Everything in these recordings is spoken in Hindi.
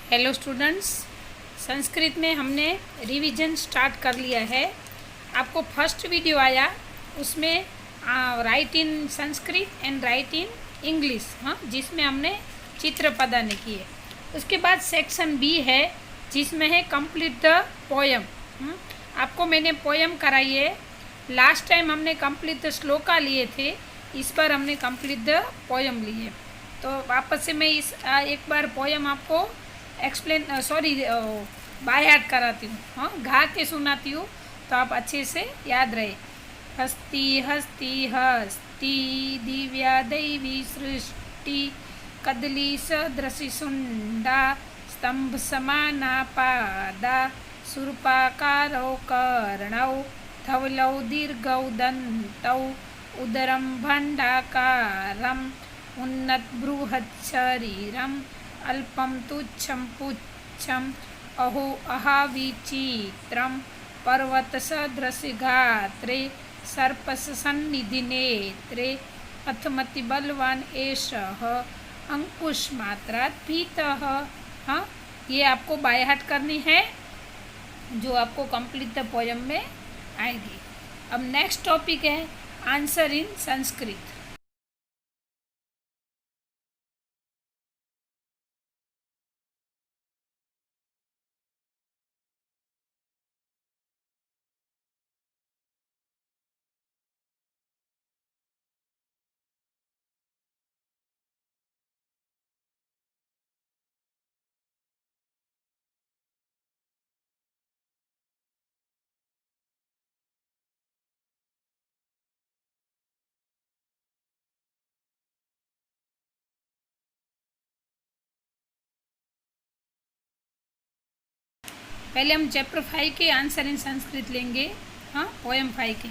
हेलो स्टूडेंट्स, संस्कृत में हमने रिवीजन स्टार्ट कर लिया है। आपको फर्स्ट वीडियो आया उसमें right in Sanskrit and right in English, जिसमें हमने चित्र पदाने किए। उसके बाद सेक्शन बी है जिसमें है कंप्लीट द पोयम। आपको मैंने पोयम कराई है। लास्ट टाइम हमने कंप्लीट द श्लोका लिए थे, इस बार हमने कंप्लीट द पोयम लिए। तो वापस से मैं इस एक बार पोयम आपको बाय हार्ट कराती हूँ, गा के सुनाती हूँ तो आप अच्छे से याद रहे। हस्ती हस्ती हस्ती दिव्या दैवी सृष्टि, कदली सदृशि सुंडा स्तंभ समाना पादा, सुरपाकारौ कर्णौ धवलौ दीर्घौ दन्तौ, उदरं भण्डाकारम् उन्नत बृहत् शरीरम् अल्पं तुच्छं पुच्छम् अहो अहाविचित्रं, पर्वतसदृशि गात्रे सर्पसन्निधि नेत्रे, अथमति बलवान एषः अंकुशमात्रात् भीतः। ये आपको बाय हार्ट करनी है, जो आपको कंप्लीट द पोयम में आएगी। अब नेक्स्ट टॉपिक है आंसर इन संस्कृत। पहले हम चैप्टर 5 के आंसर इन संस्कृत लेंगे। पोयम 5 के।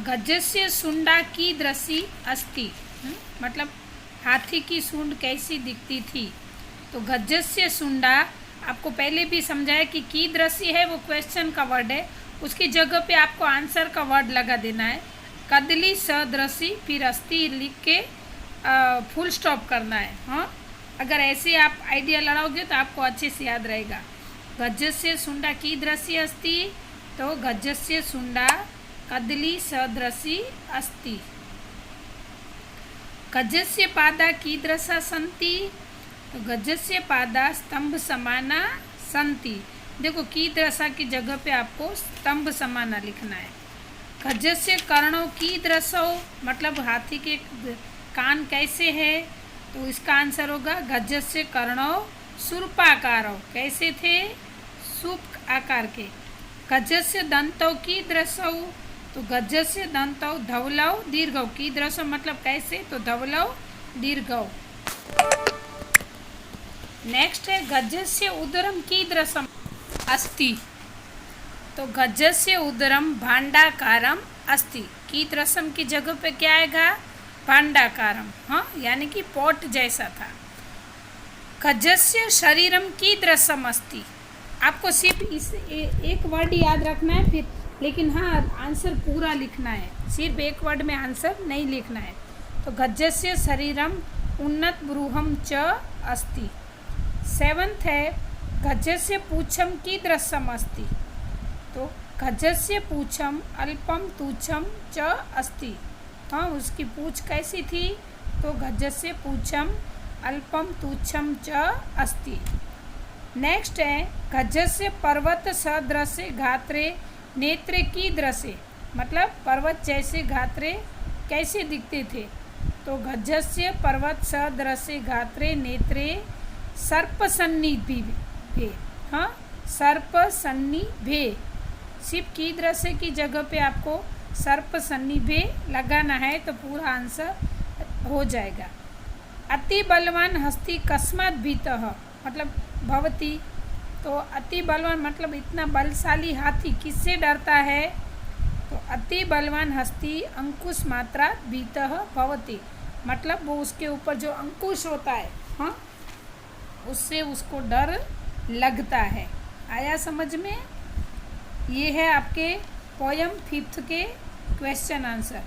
गजस्य सुंडा की दृष्टि अस्ति, मतलब हाथी की सूंड कैसी दिखती थी। तो गजस्य सुंडा आपको पहले भी समझाया कि की दृष्टि है वो क्वेश्चन का वर्ड है, उसकी जगह पे आपको आंसर का वर्ड लगा देना है। कदली सदृशि फिर अस्ति लिख के फुल स्टॉप करना है। अगर ऐसे आप आइडिया लड़ाओगे तो आपको अच्छे से याद रहेगा। गजस्य सुंडा की दृष्टि अस्ति, तो गजस्य सुंडा कदली सदृशि अस्ति। गजस्य पादा कीदृशा सन्ति, तो गजस्य पादा स्तंभ समाना सन्ति। देखो कीदृशा की जगह पे आपको स्तंभ समाना लिखना है। गजस्य कर्णों कीदृशौ, मतलब हाथी के कान कैसे है, तो इसका आंसर होगा गजस्य कर्णों सुरपाकारौ, कैसे थे, सूप आकार के। गजस्य दंतौ कीदृशौ, तो गजस्य दंतौ धवलौ दीर्घौ, कीदृशौ मतलब कैसे, तो धवलौ दीर्घौ। नेक्स्ट है गजस्य उदरम कीदृशम अस्ति, तो गजस्य उदरम भांडाकारम अस्ति। कीदृशम की जगह पे क्या आएगा, भांडाकारम, यानी कि पोट जैसा था। गजस्य शरीरम कीदृशम अस्ति, आपको सिर्फ इस एक वर्ड याद रखना है फिर, लेकिन आंसर पूरा लिखना है, सिर्फ एक वर्ड में आंसर नहीं लिखना है। तो गजस्य शरीरम उन्नत ब्रूहम च अस्ति। 7th है गजस्य पूछम कीदृशम अस्ति, तो गजस्य पूछम अल्पम तुच्छम च अस्ति। उसकी पूछ कैसी थी, तो गजस्य पूछम अल्पम तुच्छम च अस्ति। नेक्स्ट है गजस्य पर्वत सदृशे गात्रे नेत्रे कीदृशे, मतलब पर्वत जैसे गात्रे कैसे दिखते थे, तो गजस्य पर्वत सदृशे गात्रे नेत्रे सर्पसन्निभे। सर्पसन्निभे, सिर्फ कीदृशे की जगह पे आपको सर्पसन्निभे लगाना है तो पूरा आंसर हो जाएगा। अति बलवान हस्ती कस्मात् भीतः, मतलब भवती, तो अति बलवान मतलब इतना बलशाली हाथी किससे डरता है, तो अति बलवान हस्ती अंकुश मात्रा भीतः भवती, मतलब वो उसके ऊपर जो अंकुश होता है, उससे उसको डर लगता है। आया समझ में। ये है आपके पोयम 5th के क्वेश्चन आंसर।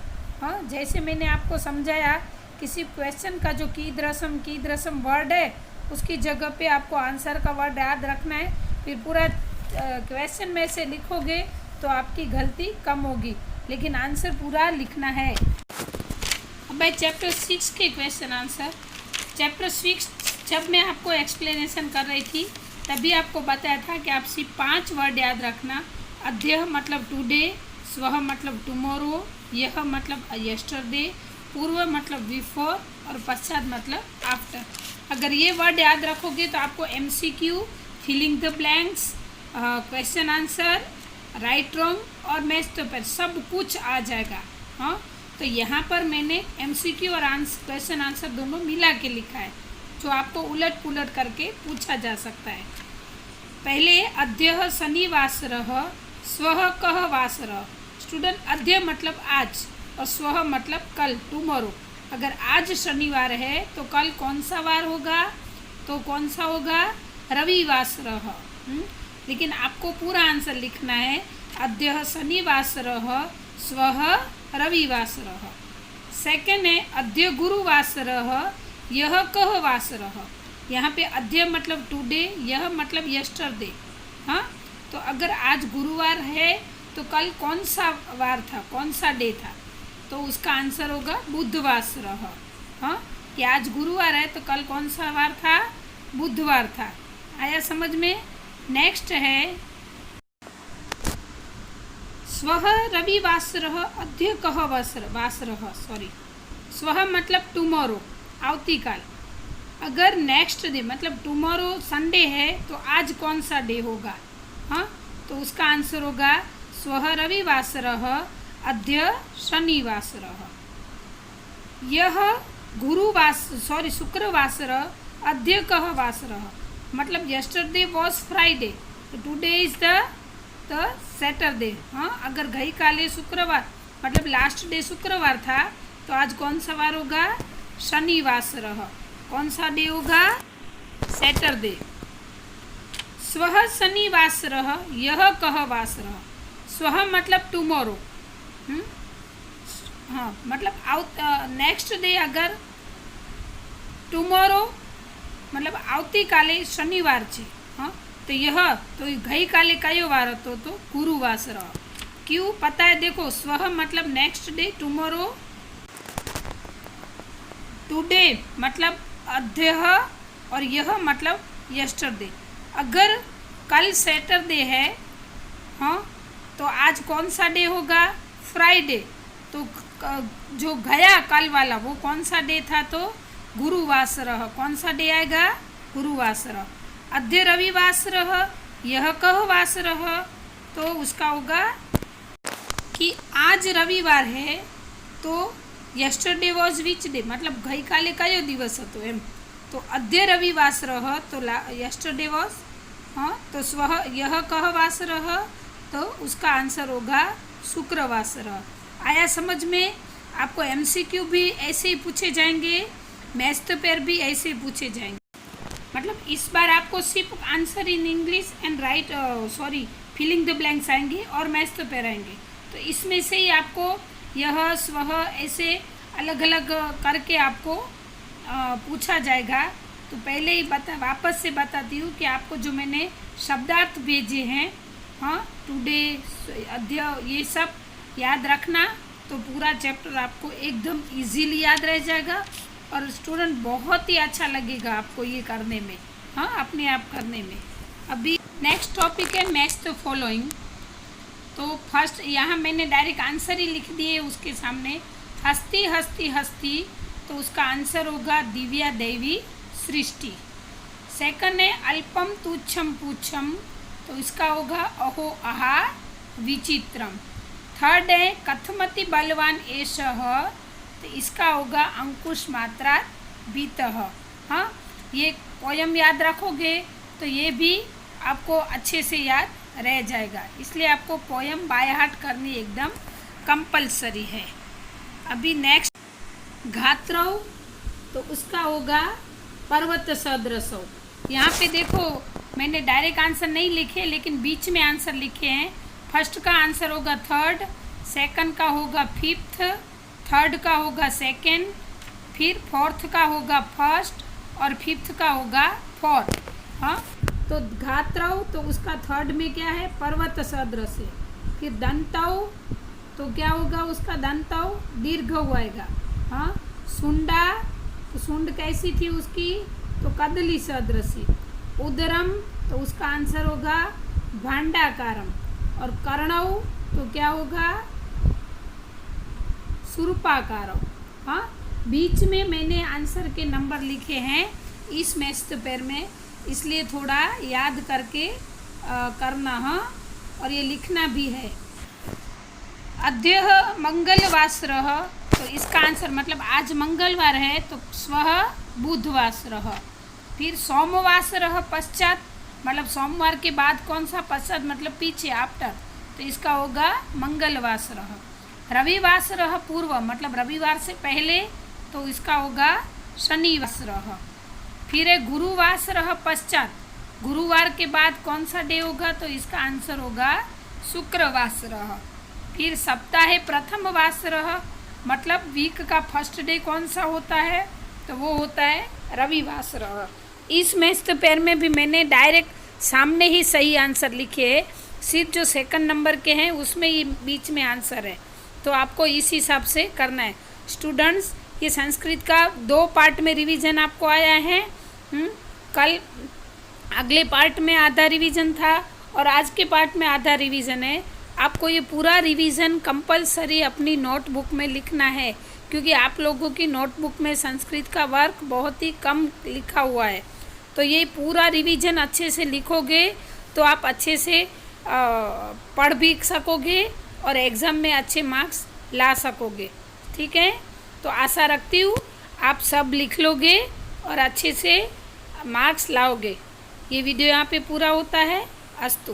जैसे मैंने आपको समझाया किसी क्वेश्चन का जो कीदृशम वर्ड है उसकी जगह पे आपको आंसर का वर्ड याद रखना है, फिर पूरा क्वेश्चन में से लिखोगे तो आपकी गलती कम होगी, लेकिन आंसर पूरा लिखना है। अब भाई चैप्टर 6 के क्वेश्चन आंसर। चैप्टर 6 जब मैं आपको एक्सप्लेनेशन कर रही थी तभी आपको बताया था कि आप सिर्फ 5 वर्ड याद रखना। अद्य मतलब टुडे, स्वः मतलब टुमारो, यह मतलब यस्टरडे, पूर्व मतलब बिफोर और पश्चात मतलब आफ्टर। अगर ये वर्ड याद रखोगे तो आपको MCQ, filling the blanks, question answer, right wrong और मैच तो पर सब कुछ आ जाएगा। हाँ, तो यहाँ पर मैंने MCQ और क्वेश्चन आंसर दोनों मिला के लिखा है, जो आपको उलट पुलट करके पूछा जा सकता है। पहले अद्य शनिवासरः, स्वः कः वासरः। स्टूडेंट, अद्य मतलब आज और स्वः मतलब कल, टुमारो। अगर आज शनिवार है तो कल कौन सा वार होगा? तो कौन सा होगा? रविवासरः। लेकिन आपको पूरा आंसर लिखना है, अद्य शनिवासरः, स्वः रविवासरः। सेकेंड है अद्य गुरुवासरः, यह कः वासरः। यहाँ पे अद्य मतलब टुडे, यह मतलब यस्टरडे। हाँ, तो अगर आज गुरुवार है तो कल कौन सा वार था, कौन सा डे था? तो उसका आंसर होगा बुधवासरः। हाँ, कि आज गुरुवार है तो कल कौन सा वार था? बुधवार था। आया समझ में? नेक्स्ट है स्वः रविवासरः, अद्य कः वासरः। सॉरी, स्वः मतलब टुमारो, आवतीकाल। अगर नेक्स्ट डे मतलब टुमारो संडे है तो आज कौन सा डे होगा? हाँ, तो उसका आंसर होगा स्वः रविवासरः, अद्य शनिवासरः। यह शुक्रवासरः, अद्य कः वासरः। मतलब yesterday was Friday, today is the Saturday. हाँ, अगर गई काले शुक्रवार मतलब लास्ट डे शुक्रवार था तो आज कौन सा वार होगा? शनिवासरः। कौन सा डे होगा? सैटरडे। स्वः शनिवासरः, यह कः वासरः। स्वः मतलब टुमारो। हाँ, मतलब नेक्स्ट डे अगर टुमारो मतलब આવતીકાલે શનિવાર છે। हाँ, तो यह तो गई काले कयो वार હતો? तो गुरुवासरः। क्यों पता है? देखो, स्वः मतलब नेक्स्ट डे, टुमारो, टुडे मतलब अद्य और यह मतलब यस्टरडे। अगर कल सैटरडे है, हाँ, तो आज कौन सा डे होगा? फ्राइडे। तो जो गया कल वाला वो कौन सा डे था? तो गुरुवासरः। कौन सा डे आएगा? गुरुवासरः। अद्य रविवासरः, यह कः वासरः। तो उसका होगा कि आज रविवार है तो यस्टरडे वॉज विच डे, मतलब गई काले कयो दिवस હતો એમ। तो अद्य रविवासरः तो यस्टरडे वॉज। हाँ, तो स्वः यह कः वासरः, तो उसका आंसर होगा शुक्रवासरः। आया समझ में? आपको MCQ भी ऐसे ही पूछे जाएंगे, मैथ्स पेपर भी ऐसे ही पूछे जाएंगे। मतलब इस बार आपको सिर्फ answer in English and filling the blanks आएंगे और मैथ्स पेपर आएंगे। तो इसमें से ही आपको यह स्वः ऐसे अलग अलग करके आपको पूछा जाएगा। तो पहले ही वापस से बताती हूँ कि आपको जो मैंने शब्दार्थ भेजे हैं, हाँ, टुडे, अद्य, ये सब याद रखना, तो पूरा चैप्टर आपको एकदम इजीली याद रह जाएगा और स्टूडेंट बहुत ही अच्छा लगेगा आपको ये करने में, हाँ, अपने आप करने में। अभी नेक्स्ट टॉपिक है मैच द फॉलोइंग। तो फर्स्ट यहाँ मैंने डायरेक्ट आंसर ही लिख दिए उसके सामने, हस्ती हस्ती हस्ती, तो उसका आंसर होगा दिव्या देवी सृष्टि। सेकंड है अल्पम तुच्छम पुच्छम, तो इसका होगा अहो आहा विचित्रम। थर्ड है कथमति बलवान एषः, तो इसका होगा अंकुश मात्रा बीतः। हाँ, ये पोयम याद रखोगे तो ये भी आपको अच्छे से याद रह जाएगा, इसलिए आपको पोयम बाय हार्ट करनी एकदम कंपलसरी है। अभी नेक्स्ट घात्रौ, तो उसका होगा पर्वत सदृशौ। यहाँ पे देखो मैंने डायरेक्ट आंसर नहीं लिखे लेकिन बीच में आंसर लिखे हैं। फर्स्ट का आंसर होगा थर्ड, सेकंड का होगा फिफ्थ, थर्ड का होगा सेकंड, फिर फोर्थ का होगा फर्स्ट और फिफ्थ का होगा फोर्थ। हाँ, तो घात्रौ तो उसका थर्ड में क्या है, पर्वत सदृश है। फिर दंतौ तो क्या होगा उसका, दंतौ दीर्घ आएगा। हाँ, सुंडा तो सुंड कैसी थी उसकी, तो कदली सदृश। उदरम तो उसका आंसर होगा भांडाकारम। और कर्णौ तो क्या होगा, सुरपाकारम। हाँ, बीच में मैंने आंसर के नंबर लिखे हैं इस मैथ पेपर में, इसलिए थोड़ा याद करके करना। हाँ, और ये लिखना भी है। अद्य मंगलवासरः तो इसका आंसर मतलब आज मंगलवार है तो स्वः बुधवासरः। फिर सोमवासरः पश्चात मतलब सोमवार के बाद कौन सा, पश्चात मतलब पीछे, आफ्टर, तो इसका होगा मंगलवासरः। रविवासरः पूर्व मतलब रविवार से पहले तो इसका होगा शनिवासरः। फिर है गुरुवासरः पश्चात, गुरुवार के बाद कौन सा डे होगा, तो इसका आंसर होगा शुक्रवासरः। फिर सप्ताह प्रथम वासरः मतलब वीक का फर्स्ट डे कौन सा होता है, तो वो होता है रविवासरः। इस मैथ पेपर में भी मैंने डायरेक्ट सामने ही सही आंसर लिखे हैं, सिर्फ जो सेकंड नंबर के हैं उसमें ही बीच में आंसर है, तो आपको इस हिसाब से करना है। स्टूडेंट्स, ये संस्कृत का 2 पार्ट में रिवीजन आपको आया है। कल अगले पार्ट में आधा रिवीजन था और आज के पार्ट में आधा रिवीजन है। आपको ये पूरा रिवीजन कंपलसरी अपनी नोटबुक में लिखना है, क्योंकि आप लोगों की नोटबुक में संस्कृत का वर्क बहुत ही कम लिखा हुआ है। तो ये पूरा रिवीजन अच्छे से लिखोगे तो आप अच्छे से पढ़ भी सकोगे और एग्ज़ाम में अच्छे मार्क्स ला सकोगे। ठीक है, तो आशा रखती हूँ आप सब लिख लोगे और अच्छे से मार्क्स लाओगे। ये वीडियो यहाँ पे पूरा होता है। अस्तु।